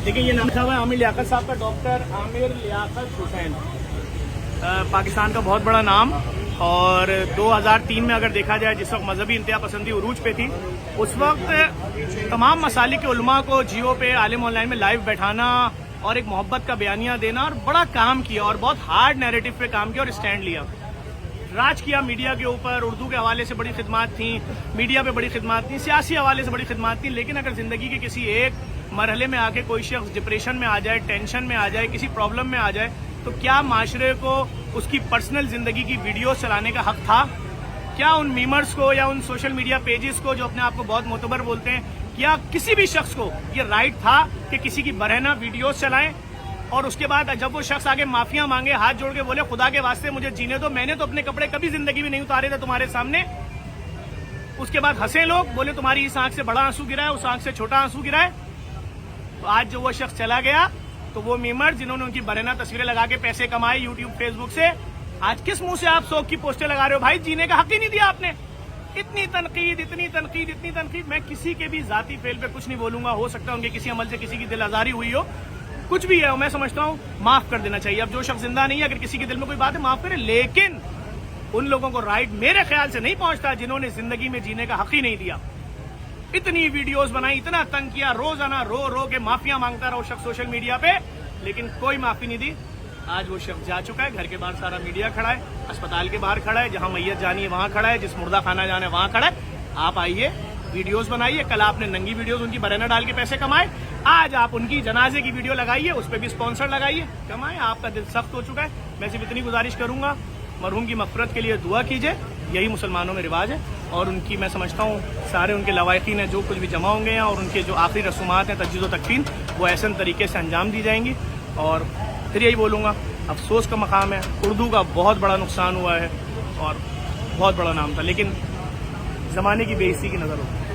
देखिए ये नाम लिखा हुआ है आमिर लियाकत साहब का, डॉक्टर आमिर लियाकत हुसैन, पाकिस्तान का बहुत बड़ा नाम। और 2003 में अगर देखा जाए, जिस वक्त मजहबी इंतहा पसंदी उरूज पे थी, उस वक्त तमाम मसालिक के उलमा को जियो पे आलिम ऑनलाइन में लाइव बैठाना और एक मोहब्बत का बयानिया देना, और बड़ा काम किया और बहुत हार्ड नैरेटिव पे काम किया और स्टैंड लिया, राज किया मीडिया के ऊपर। उर्दू के हवाले से बड़ी खिदमत थी, मीडिया पे बड़ी खिदमत थी, सियासी हवाले से बड़ी खिदमत थी। लेकिन अगर जिंदगी के किसी एक मरहले में आके कोई शख्स डिप्रेशन में आ जाए, टेंशन में आ जाए, किसी प्रॉब्लम में आ जाए, तो क्या माशरे को उसकी पर्सनल जिंदगी की वीडियो चलाने का हक था? क्या उन मीमर्स को या उन सोशल मीडिया पेजेस को जो अपने आप को बहुत मोतबर बोलते हैं, क्या किसी भी शख्स को ये राइट था कि किसी की बरहना वीडियोस चलाएं? और उसके बाद जब वो शख्स आगे माफिया मांगे, हाथ जोड़ के बोले खुदा के वास्ते मुझे जीने दो, मैंने तो अपने कपड़े कभी जिंदगी में नहीं उतारे थे तुम्हारे सामने। उसके बाद हंसे लोग, बोले तुम्हारी इस आंख से बड़ा आंसू गिरा है, उस आंख से छोटा आंसू गिरा है। तो आज जो वो शख्स चला गया, तो वो मीमर जिन्होंने उनकी बरहना तस्वीरें लगा के पैसे कमाए यूट्यूब फेसबुक से, आज किस मुंह से आप शौक की पोस्टें लगा रहे हो? भाई जीने का हक ही नहीं दिया आपने। इतनी तनकीद, इतनी तनकीद, इतनी तनकीद। मैं किसी के भी जाती फेल पे कुछ नहीं बोलूंगा, हो सकता है उनके किसी अमल से किसी की दिल आजारी हुई हो, कुछ भी है, मैं समझता हूँ माफ कर देना चाहिए। अब जो शख्स जिंदा नहीं है, अगर किसी के दिल में कोई बात है माफ करे, लेकिन उन लोगों को राइट मेरे ख्याल से नहीं पहुंचता जिन्होंने जिंदगी में जीने का हक ही नहीं दिया। इतनी वीडियोस बनाई, इतना तंग किया, रोजाना रो रो के माफिया मांगता रहा वो शख्स सोशल मीडिया पे, लेकिन कोई माफी नहीं दी। आज वो शख्स जा चुका है, घर के बाहर सारा मीडिया खड़ा है, अस्पताल के बाहर खड़ा है, जहां मैयत जानी है वहां खड़ा है, जिस मुर्दा खाना जाना है वहां खड़ा है। आप आइए, वीडियोस बनाइए। कल आपने नंगी वीडियोस उनकी बरहना डाल के पैसे कमाए, आज आप उनकी जनाजे की वीडियो लगाइए, उस पर भी स्पॉन्सर लगाइए, कमाए। आपका दिल सख्त हो चुका है। मैं सिर्फ इतनी गुजारिश करूंगा, मरहूम की मग़फ़िरत के लिए दुआ कीजिए, यही मुसलमानों में रिवाज है। और उनकी मैं समझता हूँ सारे उनके लवाहिकीन हैं जो कुछ भी जमा होंगे हैं, और उनके जो आखिरी रसूमात हैं तजदीद व तकफीन, वो ऐसे तरीके से अंजाम दी जाएंगी। और फिर यही बोलूँगा, अफसोस का मकाम है, उर्दू का बहुत बड़ा नुकसान हुआ है और बहुत बड़ा नाम था, लेकिन ज़माने की बेइज्जती की नज़र होती है।